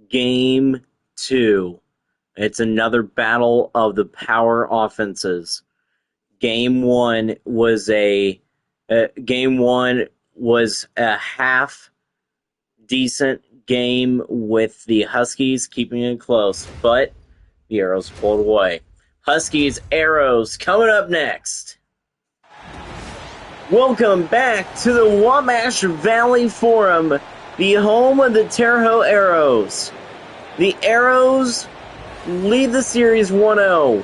Game 2. It's another battle of the power offenses. Game 1 was a half decent game with the Huskies keeping it close, but the Arrows pulled away. Huskies Arrows coming up next. Welcome back to the Wabash Valley Forum, the home of the Terre Haute Arrows. The Arrows lead the series 1-0.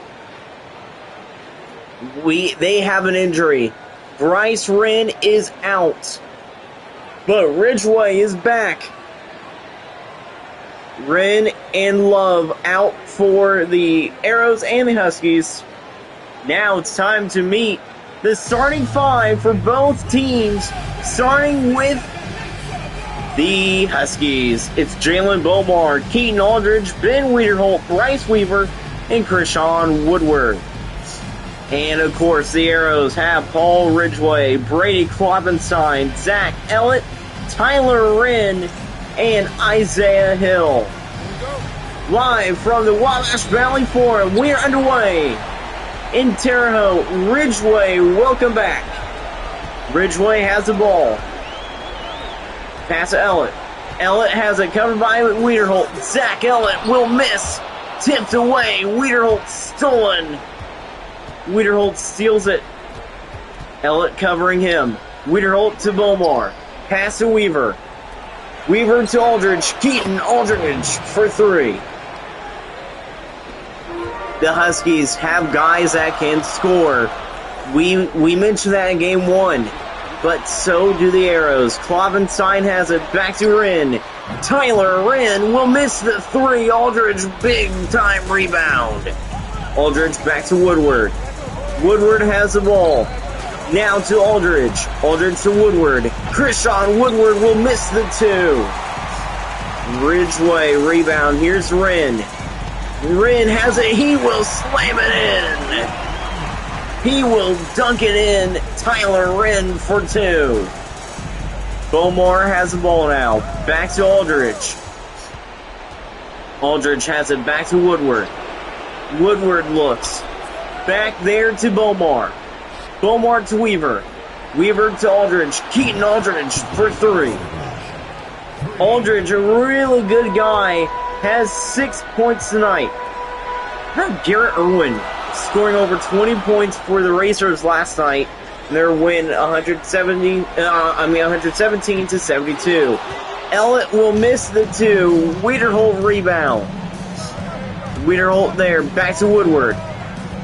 They have an injury. Bryce Wren is out, but Ridgway is back. Wren and Love out for the Arrows and the Huskies. Now it's time to meet the starting five for both teams, starting with the Huskies. It's Jalen Bomar, Keaton Aldridge, Ben Wiederholt, Bryce Weaver, and Krishawn Woodward. And of course, the Arrows have Paul Ridgway, Brady Kloppenstein, Zach Ellett, Tyler Wren, and Isaiah Hill. Live from the Wabash Valley Forum, we are underway in Terre Haute. Ridgway, welcome back. Ridgway has the ball. Pass to Ellett. Ellett has it covered by Wiederholt. Zach Ellett will miss. Tipped away. Wiederholt stolen. Wiederholt steals it. Ellett covering him. Wiederholt to Bomar. Pass to Weaver. Weaver to Aldridge. Keaton Aldridge for three. The Huskies have guys that can score. We mentioned that in game one, but so do the Arrows. Kloppenstein has it back to Wren. Tyler Wren will miss the three. Aldridge, big time rebound. Aldridge back to Woodward. Woodward has the ball. Now to Aldridge. Aldridge to Woodward. Krishawn Woodward will miss the two. Ridgway rebound. Here's Wren. Wren has it. He will slam it in. He will dunk it in. Tyler Wren for two. Bomar has the ball now. Back to Aldridge. Aldridge has it back to Woodward. Woodward looks. Back there to Bomar. Bomar to Weaver. Weaver to Aldridge. Keaton Aldridge for three. Aldridge, a really good guy, has 6 points tonight. How about Garrett Irwin scoring over 20 points for the Racers last night in their win 117 to 72. Ellett will miss the two. Wiederholt rebound. Wiederholt there. Back to Woodward.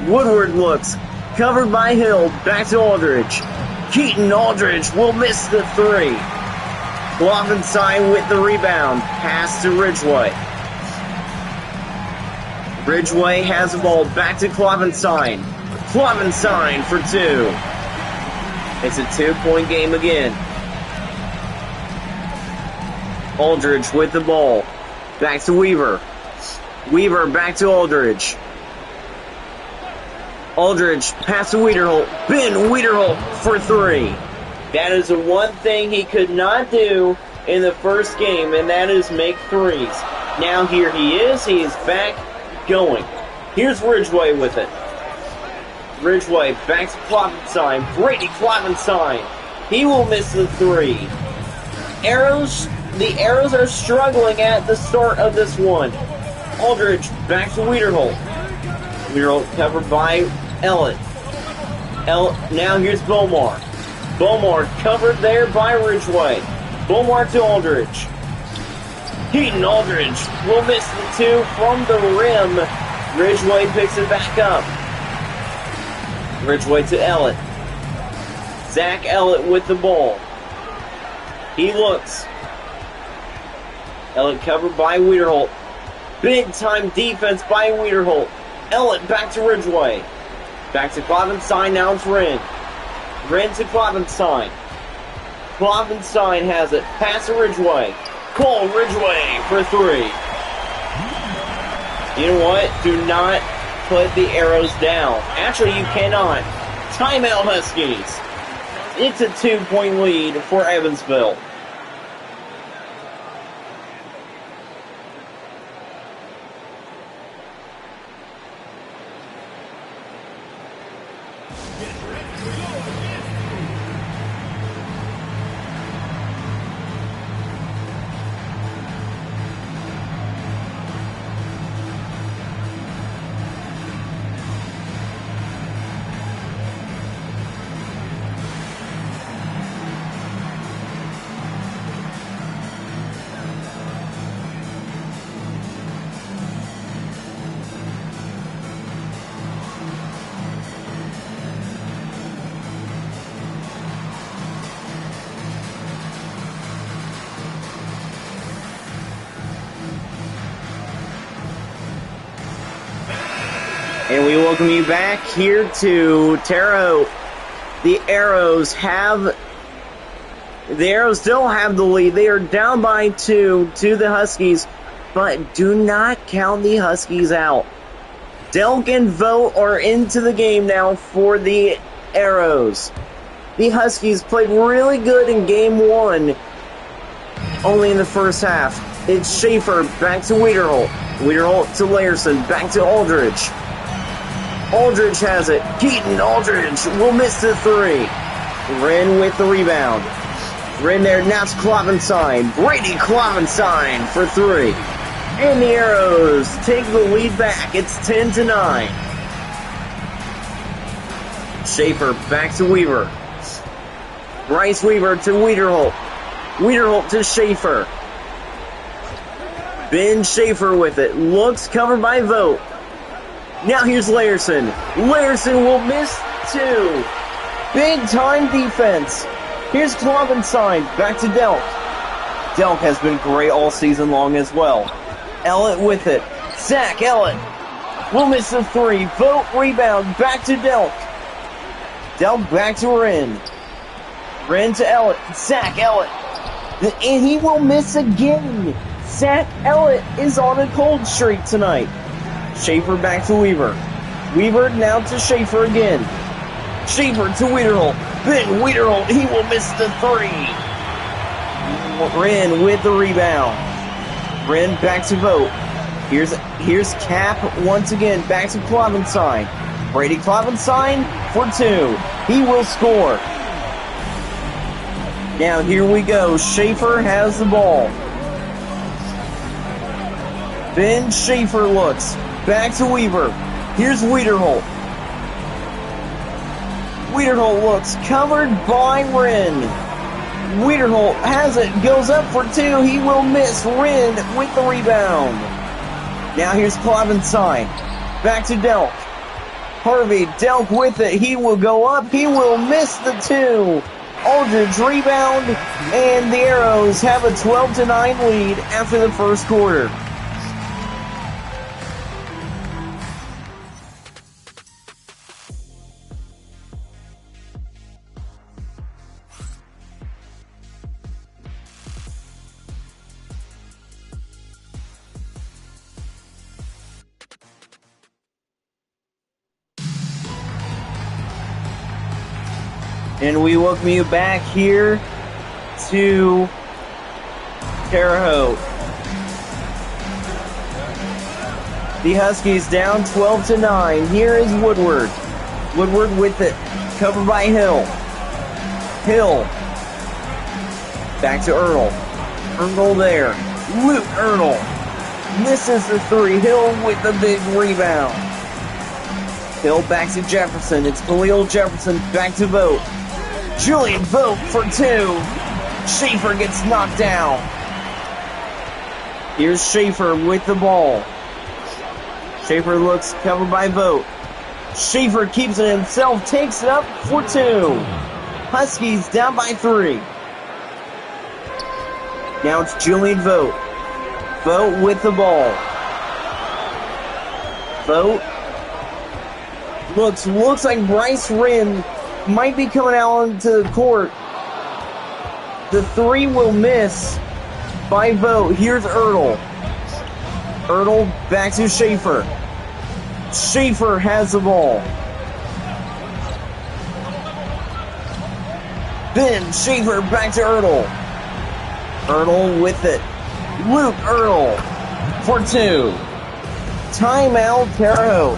Woodward looks. Covered by Hill. Back to Aldridge. Keaton Aldridge will miss the three. Kloppenstein with the rebound. Pass to Ridgway. Ridgway has the ball. Back to Kloppenstein. Kloppenstein for two. It's a 2-point game again. Aldridge with the ball. Back to Weaver. Weaver back to Aldridge. Aldridge pass to Wiederholt. Ben Wiederholt for three. That is the one thing he could not do in the first game, and that is make threes. Now here he is. He is back going. Here's Ridgway with it. Ridgway back to Kloppenstein. Brady Kloppenstein. He will miss the three. The Arrows are struggling at the start of this one. Aldridge back to Wiederholt. Wiederholt covered by Ellett. Now here's Bomar. Bomar covered there by Ridgway. Bomar to Aldridge. Keaton Aldridge will miss the two from the rim. Ridgway picks it back up. Ridgway to Ellett. Zach Ellett with the ball. He looks. Ellett covered by Wiederholt. Big time defense by Wiederholt. Ellett back to Ridgway. Back to Kloppenstein, now it's Wren. Wren to Kloppenstein. Kloppenstein has it. Pass to Ridgway. Cole Ridgway for three. You know what? Do not put the Arrows down. Actually, you cannot. Timeout, Huskies. It's a 2-point lead for Evansville. And we welcome you back here to Terre Haute. The Arrows still have the lead. They are down by 2 to the Huskies, but do not count the Huskies out. Delk and Vogt are into the game now for the Arrows. The Huskies played really good in game 1, only in the first half. It's Schaefer back to Wiederholt. Wiederholt to Layerson, back to Aldridge. Aldridge has it. Keaton Aldridge will miss the 3. Wren with the rebound. Wren there, now it's Kloppenstein. Brady Kloppenstein for 3. And the Arrows take the lead back. It's 10-9. Schaefer back to Weaver. Bryce Weaver to Wiederholt. Wiederholt to Schaefer. Ben Schaefer with it. Looks covered by Vogt. Now here's Layerson. Layerson will miss 2. Big time defense. Here's Kloppenstein. Back to Delk. Delk has been great all season long as well. Ellett with it. Zach Ellett will miss the 3. Vogt rebound. Back to Delk. Delk back to Wren. Wren to Ellett. Zach Ellett. And he will miss again. Zach Ellett is on a cold streak tonight. Schaefer back to Weaver. Weaver now to Schaefer again. Schaefer to Wiederholt. Ben Wiederholt, he will miss the 3. Wren with the rebound. Wren back to Vogt. Here's Cap once again. Back to Kloppenstein. Brady Kloppenstein for 2. He will score. Now here we go. Schaefer has the ball. Ben Schaefer looks. Back to Weaver. Here's Wiederholt. Wiederholt looks covered by Wren. Wiederholt has it. Goes up for 2. He will miss. Wren with the rebound. Now here's Kloppenstein. Back to Delk. Harvey, Delk with it. He will go up. He will miss the 2. Aldridge rebound. And the Arrows have a 12-9 lead after the first quarter. And we welcome you back here to Terre Haute. The Huskies down 12-9. Here is Woodward. Woodward with it. Covered by Hill. Hill. Back to Erdl. Erdl there. Luke Erdl. Misses the 3. Hill with the big rebound. Hill back to Jefferson. It's Khalil Jefferson back to Vogt. Julian Vogt for 2. Schaefer gets knocked down. Here's Schaefer with the ball. Schaefer looks covered by Vogt. Schaefer keeps it himself, takes it up for 2. Huskies down by 3. Now it's Julian Vogt. Vogt with the ball. Vogt looks like Bryce Wren might be coming out onto the court. The 3 will miss by Vogt. Here's Erdl. Erdl back to Schaefer. Schaefer has the ball. Ben Schaefer back to Erdl. Erdl with it. Luke Erdl for 2. Timeout, Terre Haute.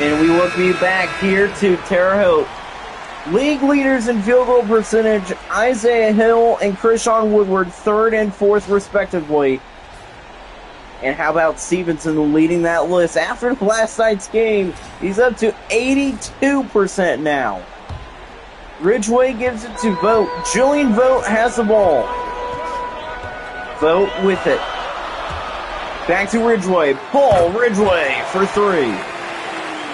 And we will be back here to Terre Haute. League leaders in field goal percentage, Isaiah Hill and Krishawn Woodward, 3rd and 4th respectively. And how about Stevenson leading that list? After last night's game, he's up to 82% now. Ridgeway gives it to Vogt. Julian Vogt has the ball. Vogt with it. Back to Ridgeway. Paul Ridgeway for 3.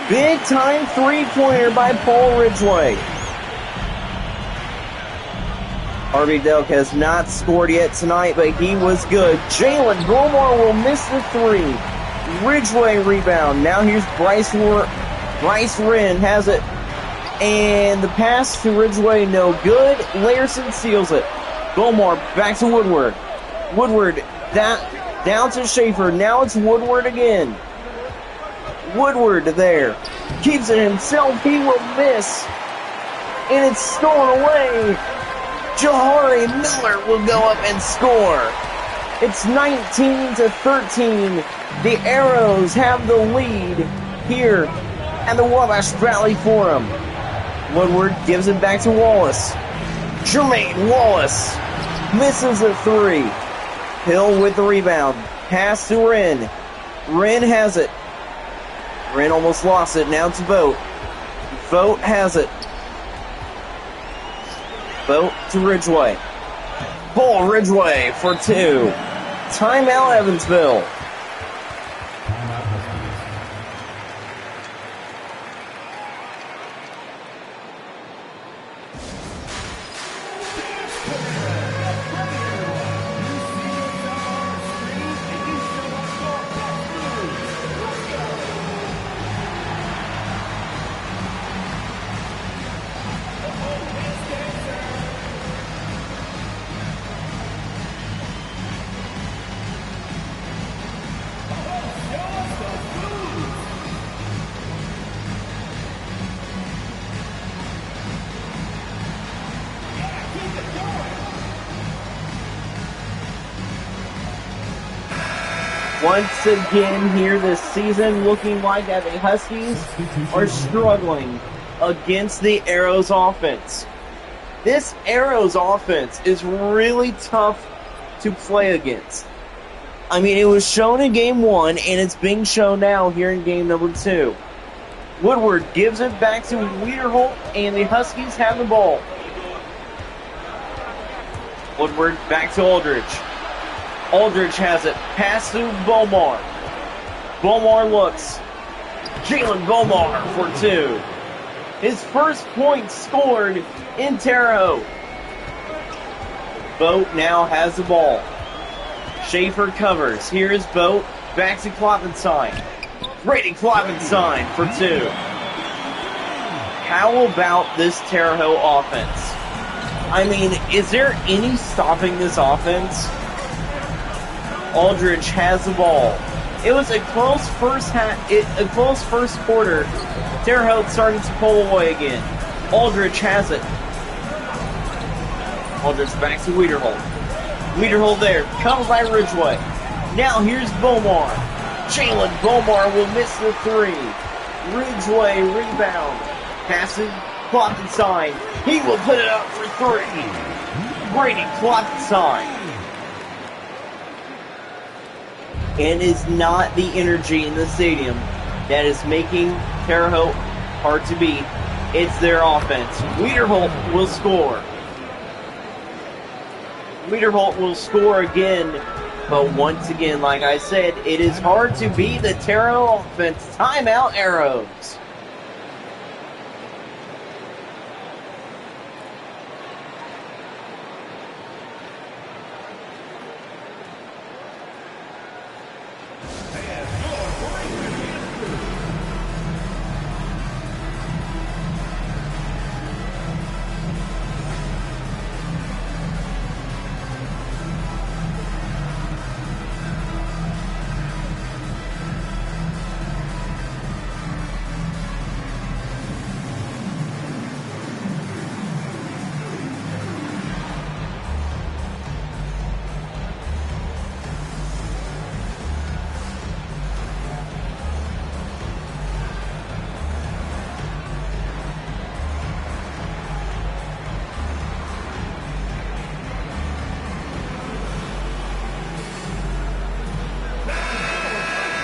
Big time 3-pointer by Paul Ridgeway. Harvey Delk has not scored yet tonight, but he was good. Jalen Gomar will miss the 3. Ridgeway rebound. Now here's Bryce Wren has it. And the pass to Ridgeway, no good. Larson seals it. Gomar back to Woodward. Woodward down to Schaefer. Now it's Woodward again. Woodward there. Keeps it himself. He will miss. And it's stolen away. Jahari Miller will go up and score. It's 19-13. The Arrows have the lead here at the Wabash Valley Forum. Woodward gives it back to Wallace. Jermaine Wallace misses a 3. Hill with the rebound. Pass to Wren. Wren has it. Wren almost lost it. Now it's Vogt. Vogt has it. Vogt to Ridgeway. Paul Ridgeway for 2. Timeout Evansville. Once again here this season, looking like that the Huskies are struggling against the Arrows offense. This Arrows offense is really tough to play against. I mean, it was shown in game 1, and it's being shown now here in game number 2. Woodward gives it back to Wiederholt, and the Huskies have the ball. Woodward back to Aldridge. Aldridge has it. Pass to Bomar. Bomar looks. Jalen Gomar for 2. His first point scored in Terre Haute. Vogt now has the ball. Schaefer covers. Here is Vogt. Back to Kloppenstein. Brady Kloppenstein for 2. How about this Terre Haute offense? I mean, is there any stopping this offense? Aldridge has the ball. It was a close first quarter. Terre Haute starting to pull away again. Aldridge has it. Aldridge back to Wiederholt. Wiederholt there, covered by Ridgeway. Now here's Bomar. Jalen Bomar will miss the 3. Ridgeway rebound. Passing Kloppenstein. He will put it up for 3. Brady Kloppenstein. And it's not the energy in the stadium that is making Terre Haute hard to beat. It's their offense. Wiederholt will score. Wiederholt will score again. But once again, like I said, it is hard to beat the Terre Haute offense. Timeout Arrows.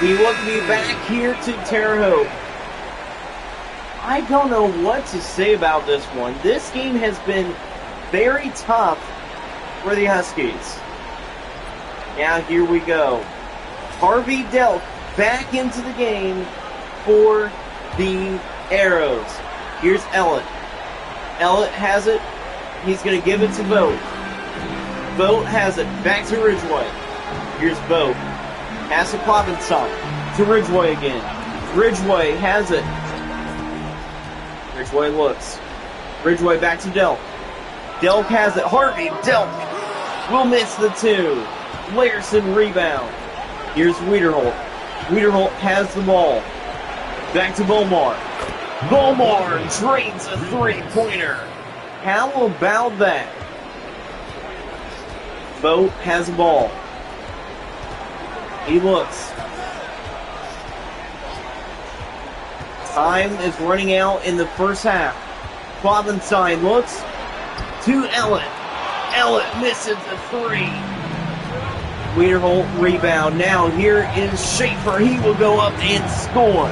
We welcome you back here to Terre Haute. I don't know what to say about this one. This game has been very tough for the Huskies. Now here we go. Harvey Delk back into the game for the Arrows. Here's Ellett. Ellett has it. He's going to give it to Vogt. Vogt has it. Back to Ridgway. Here's Vogt. Has to Kloppenstein. To Ridgway again. Ridgway has it. Ridgway looks. Ridgway back to Delk. Delk has it. Harvey Delk will miss the two. Larson rebound. Here's Wiederholt. Wiederholt has the ball. Back to Bomar. Bomar drains a three-pointer. How about that? Vogt has the ball. He looks. Time is running out in the first half. Kloppenstein looks to Ellett. Ellett misses the three. Wiederholt rebound. Now here is Schaefer. He will go up and score.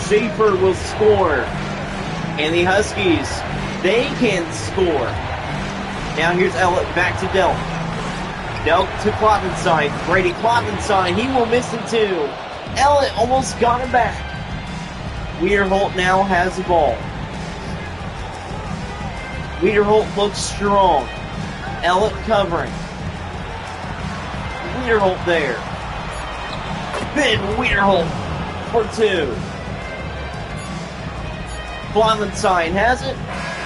Schaefer will score. And the Huskies, they can score. Now here's Ellett back to Delk. Delk to Kloppenstein. Brady Kloppenstein. He will miss the two. Ellett almost got him back. Wiederholt now has the ball. Wiederholt looks strong. Ellett covering. Wiederholt there. Ben Wiederholt for two. Kloppenstein has it.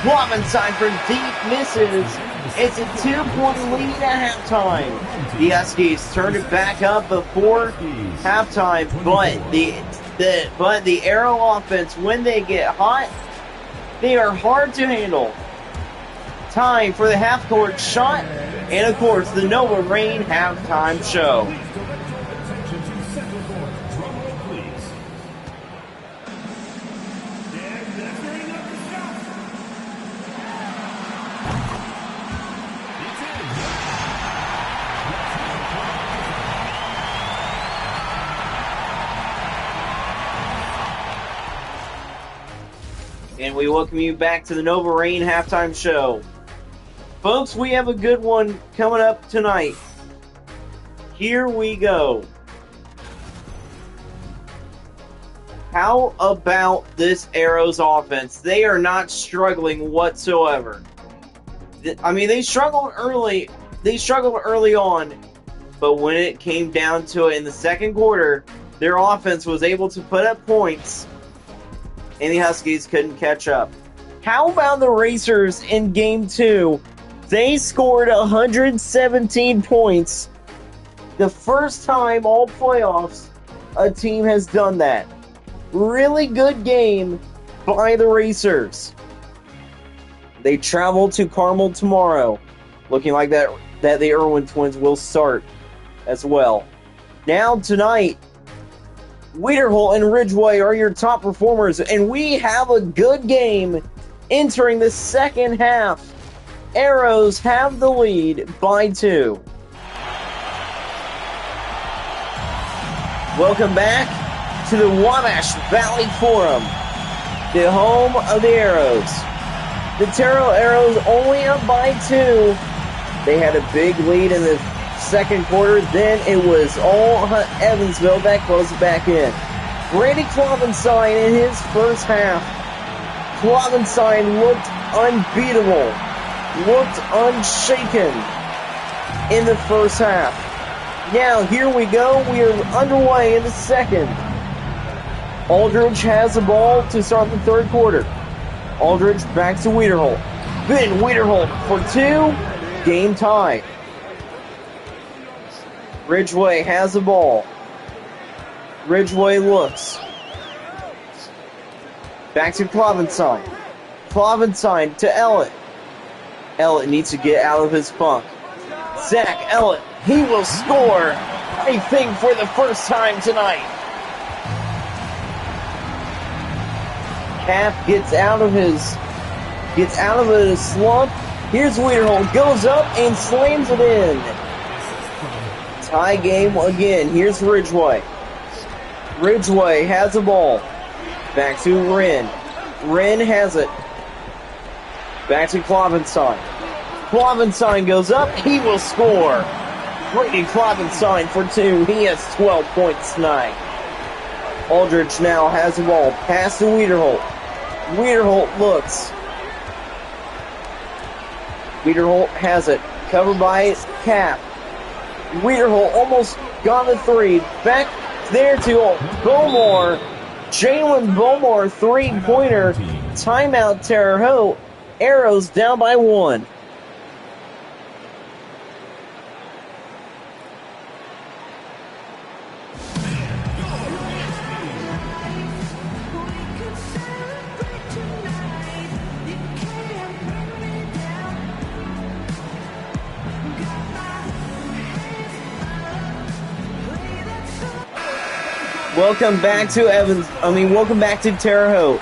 Kloppenstein for deep misses. It's a 2-point lead at halftime. The Huskies turned it back up before halftime, but the Arrow offense, when they get hot, they are hard to handle. Time for the half-court shot, and of course, the Nova Rain halftime show. And we welcome you back to the Nova Rain halftime show. Folks, we have a good one coming up tonight. Here we go. How about this Arrows offense? They are not struggling whatsoever. I mean, they struggled early. They struggled early on, but when it came down to it in the second quarter, their offense was able to put up points, and the Huskies couldn't catch up. How about the Racers in Game 2? They scored 117 points. The first time all playoffs a team has done that. Really good game by the Racers. They travel to Carmel tomorrow. Looking like that the Irwin twins will start as well. Now tonight, Wiederholt and Ridgway are your top performers, and we have a good game entering the second half. Arrows have the lead by 2. Welcome back to the Wabash Valley Forum, the home of the Arrows. The Terre Haute Arrows only up by 2. They had a big lead in the second quarter, then it was all Evansville that closed it back in. Brady Kloppenstein in his first half. Kloppenstein looked unbeatable, looked unshaken in the first half. Now, here we go. We are underway in the second. Aldridge has the ball to start the third quarter. Aldridge back to Wiederholt. Ben Wiederholt for 2. Game tie. Ridgway has the ball. Ridgway looks. Back to Kloppenstein. Kloppenstein to Ellett. Ellett needs to get out of his funk. Zach Ellett, he will score, I think, for the first time tonight. Cap gets out of his slump. Here's Wiederholt, goes up and slams it in. Tie game again. Here's Ridgeway. Ridgeway has the ball. Back to Wren. Wren has it. Back to Klovenstein. Klovenstein goes up. He will score. Brady Klovenstein for 2. He has 12 points tonight. Aldridge now has the ball. Pass to Wiederholt. Wiederholt looks. Wiederholt has it. Covered by Cap. Wiederholt almost got the 3. Back there to Bowmore. Jalen Bowmore, 3-pointer. Timeout, Terre Haute. Arrows down by 1. Welcome back to welcome back to Terre Haute.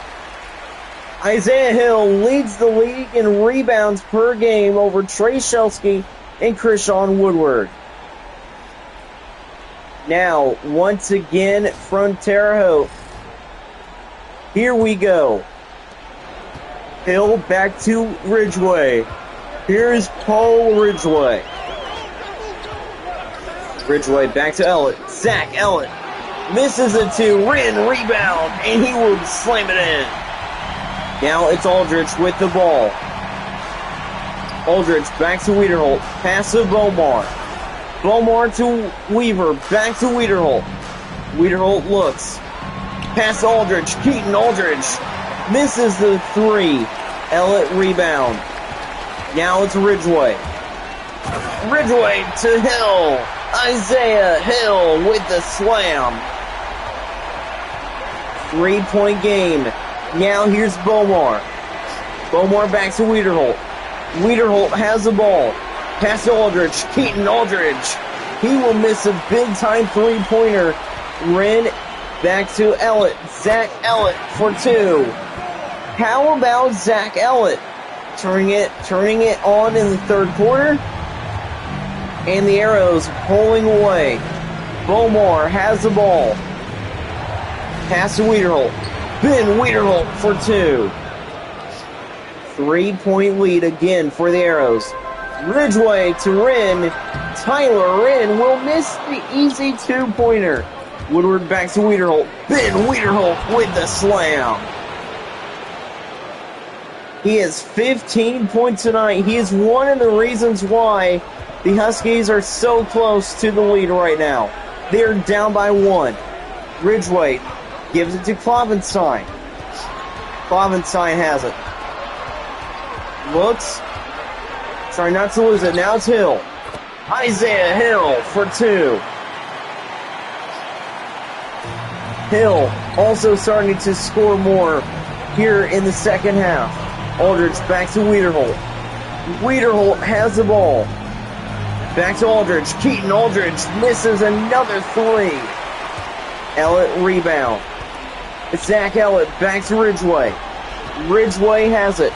Isaiah Hill leads the league in rebounds per game over Trey Shelsky and Krishawn Woodward. Now, once again from Terre Haute. Here we go. Hill back to Ridgeway. Here's Paul Ridgeway. Ridgeway back to Ellett. Zach Ellett. Misses it to Wren, rebound, and he will slam it in. Now it's Aldridge with the ball. Aldridge back to Wiederholt. Pass to Bowmore. Bowmore to Weaver. Back to Wiederholt. Wiederholt looks. Pass to Aldridge. Keaton Aldridge misses the 3. Ellett rebound. Now it's Ridgeway. Ridgeway to Hill. Isaiah Hill with the slam. 3-point game. Now here's Bowmore. Bowmore back to Wiederholt. Wiederholt has the ball. Pass to Aldridge. Keaton Aldridge. He will miss a big-time 3-pointer. Wren back to Ellett. Zach Ellett for 2. How about Zach Ellett? Turning it on in the third quarter. And the Arrows pulling away. Bowmore has the ball. Pass to Wiederholt. Ben Wiederholt for 2. 3-point lead again for the Arrows. Ridgeway to Wren. Tyler Wren will miss the easy 2-pointer. Woodward back to Wiederholt. Ben Wiederholt with the slam. He has 15 points tonight. He is one of the reasons why the Huskies are so close to the lead right now. They're down by 1. Ridgeway gives it to Klovenstein. Klovenstein has it. Looks. Trying not to lose it. Now it's Hill. Isaiah Hill for 2. Hill also starting to score more here in the second half. Aldridge back to Wiederholt. Wiederholt has the ball. Back to Aldridge. Keaton Aldridge misses another 3. Ellett rebound. It's Zach Ellett back to Ridgeway. Ridgeway has it.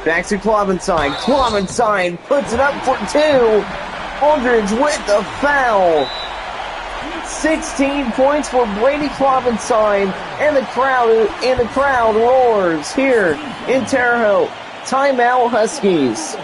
Back to Klovenstein. Klovenstein puts it up for 2. Aldridge with the foul. 16 points for Brady Klovenstein, and the crowd roars here in Terre Haute. Timeout, Huskies.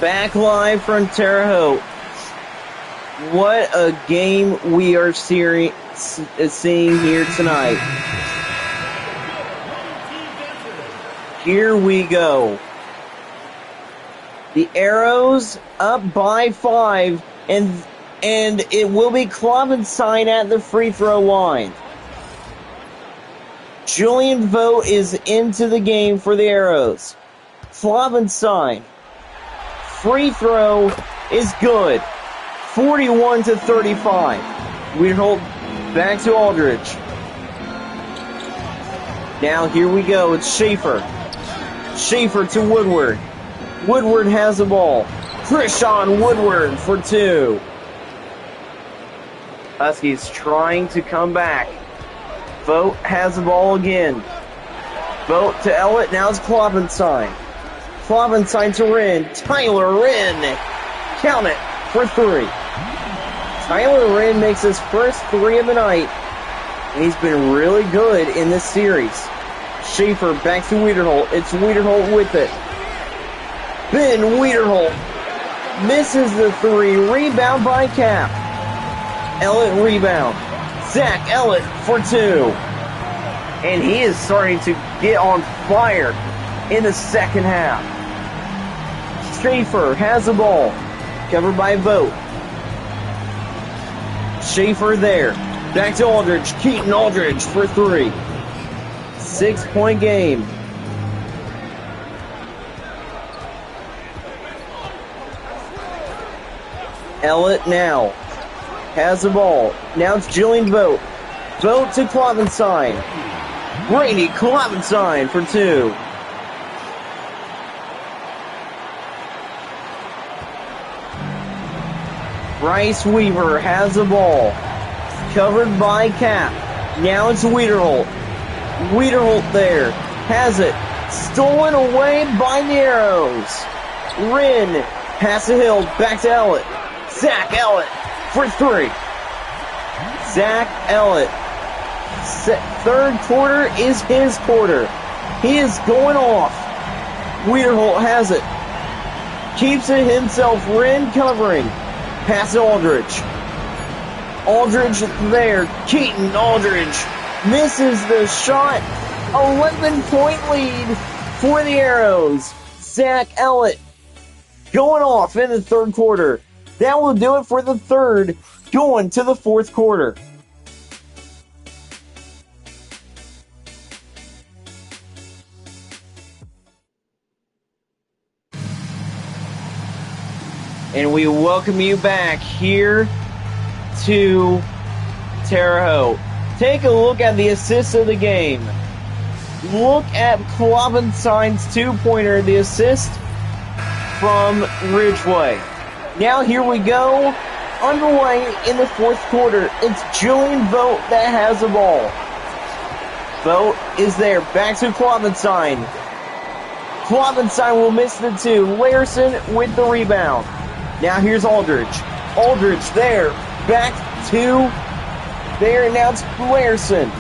Back live from Terre Haute. What a game we are seeing here tonight. Here we go. The Arrows up by 5, and it will be Kloppenstein at the free throw line. Julian Vogt is into the game for the Arrows. Kloppenstein. Free throw is good. 41-35. Weirhold back to Aldridge. Now here we go. It's Schaefer. Schaefer to Woodward. Woodward has the ball. Krishan Woodward for 2. Huskies trying to come back. Vogt has the ball again. Vogt to Ellett. Now it's Kloppenstein. Kloppenstein to Wren. Tyler Wren. Count it for 3. Tyler Wren makes his first 3 of the night. And he's been really good in this series. Schaefer back to Wiederholt. It's Wiederholt with it. Ben Wiederholt misses the 3. Rebound by Cap. Ellett rebound. Zach Ellett for 2. And he is starting to get on fire in the second half. Schaefer has the ball. Covered by Vogt. Schaefer there. Back to Aldridge. Keaton Aldridge for 3. 6-point game. Ellett now has the ball. Now it's Julian Vogt. Vogt to Kloppenstein. Brady Kloppenstein for 2. Bryce Weaver has the ball. Covered by Cap. Now it's Wiederholt. Wiederholt there. Has it. Stolen away by the Arrows. Wren. Pass the hill. Back to Ellett. Zach Ellett for 3. Zach Ellett. Third quarter is his quarter. He is going off. Wiederholt has it. Keeps it himself. Wren covering. Pass to Aldridge. Aldridge there. Keaton Aldridge misses the shot. 11-point lead for the Arrows. Zach Ellett going off in the third quarter. That will do it for the third, going to the fourth quarter. And we welcome you back here to Terre Haute. Take a look at the assists of the game. Look at Kloppenstein's 2-pointer, the assist from Ridgeway. Now here we go, underway in the fourth quarter. It's Julian Vogt that has the ball. Vogt is there, back to Kloppenstein. Kloppenstein will miss the 2. Larson with the rebound. Now here's Aldridge. Aldridge there, back to there, now it's Larson.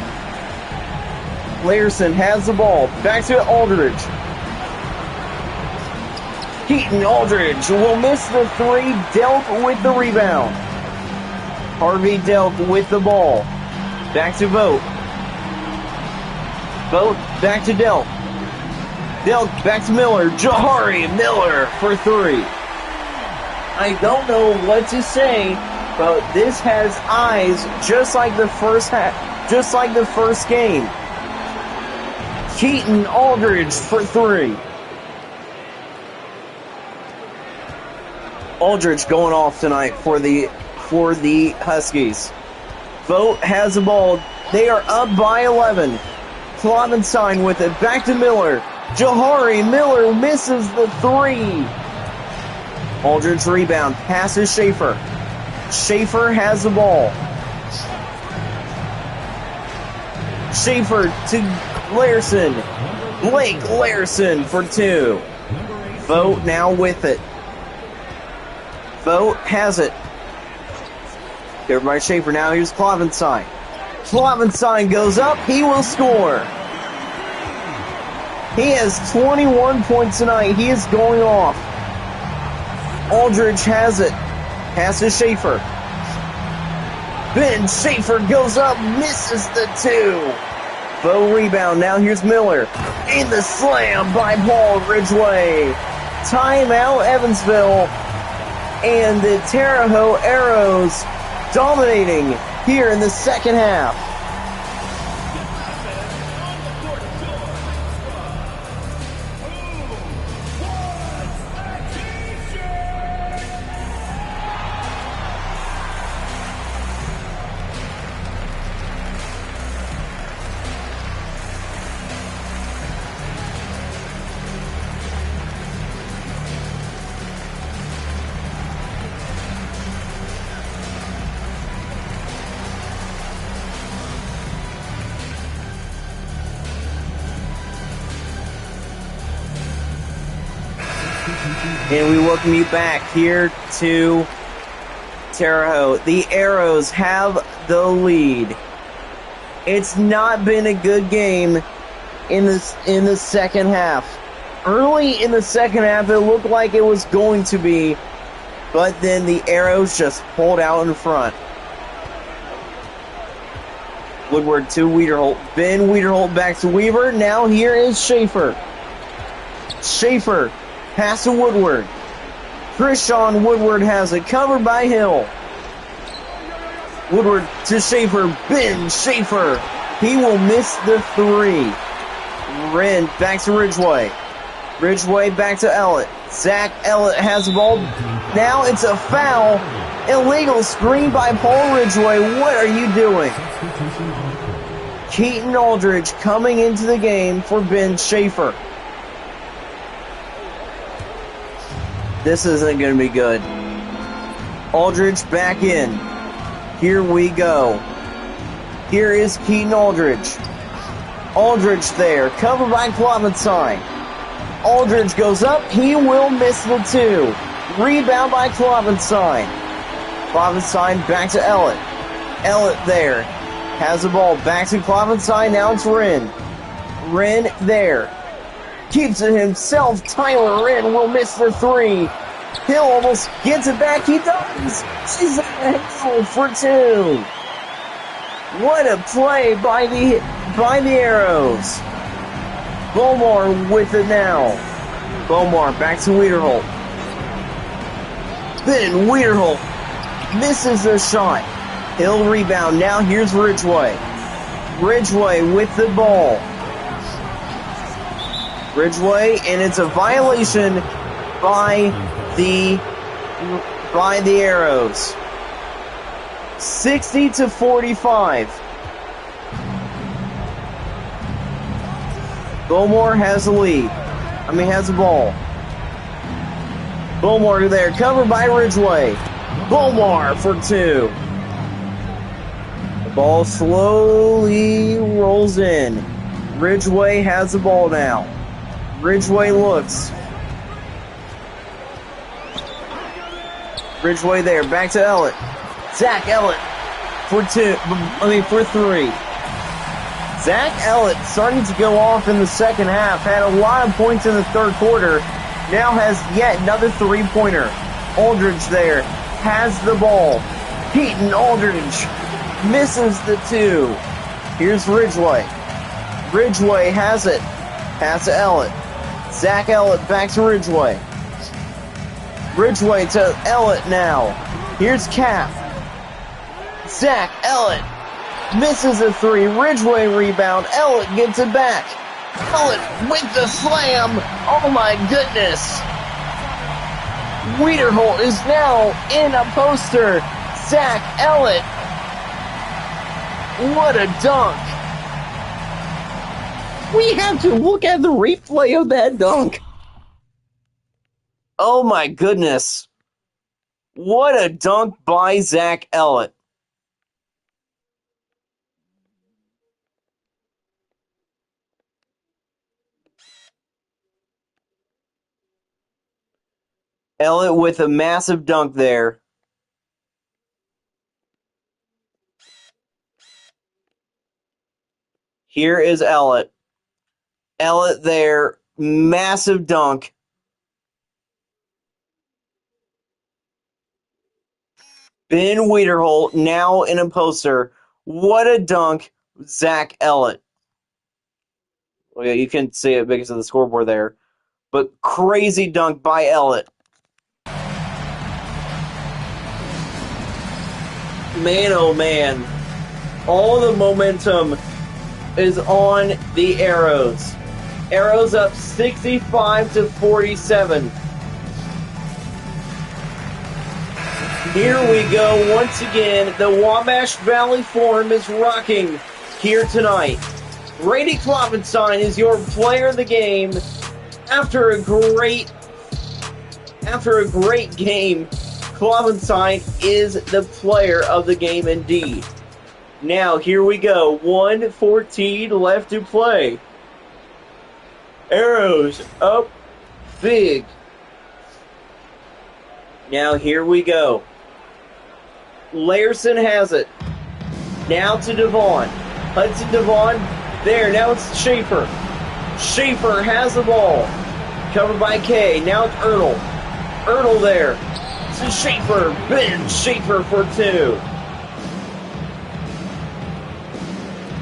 Larson has the ball, back to Aldridge. Keaton Aldridge will miss the 3. Delp with the rebound. Harvey Delp with the ball. Back to Vogt. Vogt back to Delp. Delp back to Miller. Jahari Miller for 3. I don't know what to say, but this has eyes just like the first game. Keaton Aldridge for 3. Aldridge going off tonight for the Huskies. Vogt has the ball. They are up by 11. Kloppenstein with it. Back to Miller. Jahari Miller misses the 3. Aldridge rebound. Passes Schaefer. Schaefer has the ball. Schaefer to Larson. Blake Larson for 2. Vogt now with it. Vogt has it. Covered by Schaefer. Now here's Kloppenstein. Kloppenstein goes up. He will score. He has 21 points tonight. He is going off. Aldridge has it. Pass to Schaefer. Ben Schaefer goes up, misses the two. Bow rebound. Now here's Miller. In the slam by Paul Ridgway. Timeout Evansville. And the Terre Haute Arrows dominating here in the second half. And we welcome you back here to Terre Haute. The Arrows have the lead. It's not been a good game in the second half. Early in the second half, it looked like it was going to be, but then the Arrows just pulled out in front. Woodward to Wiederholt. Ben Wiederholt back to Weaver. Now here is Schaefer. Schaefer. Pass to Woodward. Krishawn Woodward has it covered by Hill. Woodward to Schaefer. Ben Schaefer. He will miss the three. Wren back to Ridgway. Ridgway back to Ellett. Zach Ellett has the ball. Now it's a foul. Illegal screen by Paul Ridgway. What are you doing? Keaton Aldridge coming into the game for Ben Schaefer. This isn't going to be good. Aldridge back in. Here we go. Here is Keaton Aldridge. Aldridge there, covered by Kloppenstein. Aldridge goes up. He will miss the two. Rebound by Kloppenstein. Kloppenstein back to Ellett. Ellett there. Has the ball back to Kloppenstein. Now it's Wren. Wren there. Keeps it himself. Tyler Wren will miss the three. Hill almost gets it back. He does. She's at Hill for two. What a play by the Arrows. Beaumar with it now. Beaumar back to Wiederholt. Then Wiederholt misses the shot. Hill rebound. Now here's Ridgway. Ridgway with the ball. Ridgway, and it's a violation by the Arrows. 60-45. Beaumar has the lead. Has the ball. Beaumar there, covered by Ridgway. Beaumar for two. The ball slowly rolls in. Ridgway has the ball now. Ridgway looks. Ridgway there, back to Ellett. Zach Ellett for three. Zach Ellett starting to go off in the second half. Had a lot of points in the third quarter. Now has yet another three-pointer. Aldridge there has the ball. Keaton Aldridge misses the two. Here's Ridgway. Ridgway has it. Pass to Ellett. Zach Ellett back to Ridgway. Ridgway to Ellett now. Here's Cap. Zach Ellett misses a three. Ridgway rebound. Ellett gets it back. Ellett with the slam. Oh my goodness. Wiederholt is now in a poster. Zach Ellett. What a dunk. We have to look at the replay of that dunk. Oh my goodness. What a dunk by Zach Ellett. Ellett with a massive dunk there. Here is Ellett. Ellett there, massive dunk. Ben Wiederholt now in a poster. What a dunk, Zach Ellett. Well, yeah, you can see it because of the scoreboard there. But crazy dunk by Ellett. Man, oh man. All the momentum is on the Arrows. Arrows up 65-47. Here we go once again. The Wabash Valley Forum is rocking here tonight. Brady Kloppenstein is your player of the game. After a great game, Kloppenstein is the player of the game indeed. Now, here we go. 1:14 left to play. Arrows up big. Now, here we go. Layerson has it. Now to Devon. Hudson Devon. There, now it's Schaefer. Schaefer has the ball. Covered by Kay. Now it's Ertl. Ertl there. To Schaefer. Ben Schaefer for two.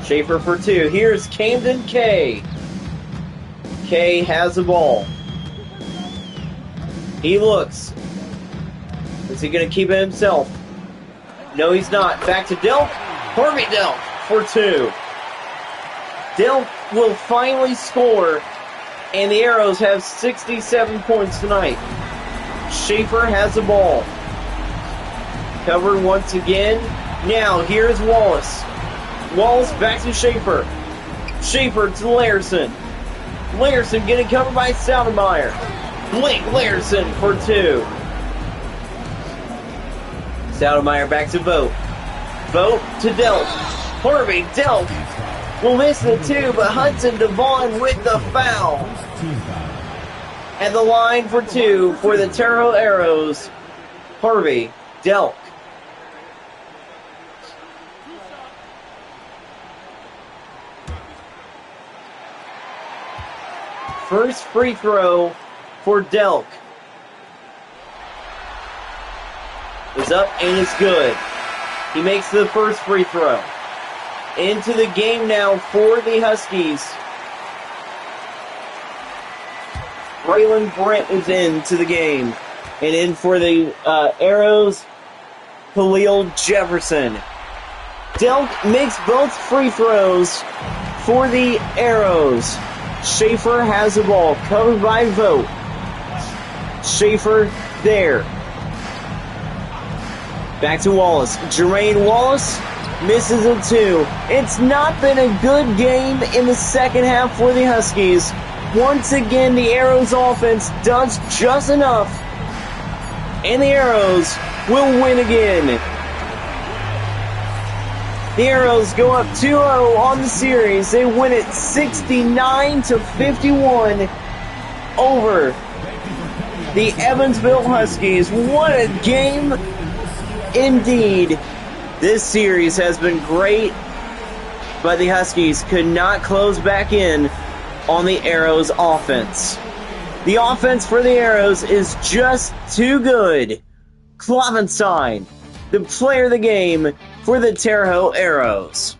Schaefer for two. Here's Camden Kay. Kay has the ball. He looks. Is he going to keep it himself? No, he's not. Back to Delk. Harvey Delk for two. Delk will finally score, and the Arrows have 67 points tonight. Schaefer has the ball. Covered once again. Now, here's Wallace. Wallace back to Schaefer. Schaefer to Layerson. Layerson getting covered by Stoudemire. Blake Layerson for two. Stoudemire back to Vogt. Vogt to Delk. Harvey Delk will miss the two, but Hudson Devon with the foul. And the line for two for the Terre Haute Arrows, Harvey Delk. First free throw for Delk is up and it's good. He makes the first free throw. Into the game now for the Huskies. Braylon Brent is into the game. And in for the Arrows, Khalil Jefferson. Delk makes both free throws for the Arrows. Schaefer has the ball, covered by Vogt. Schaefer there. Back to Wallace. Jermaine Wallace misses a two. It's not been a good game in the second half for the Huskies. Once again, the Arrows offense does just enough, and the Arrows will win again. The Arrows go up 2-0 on the series. They win it 69-51 over the Evansville Huskies. What a game indeed. This series has been great, but the Huskies could not close back in on the Arrows offense. The offense for the Arrows is just too good. Kloppenstein, the player of the game for the Terre Haute Arrows.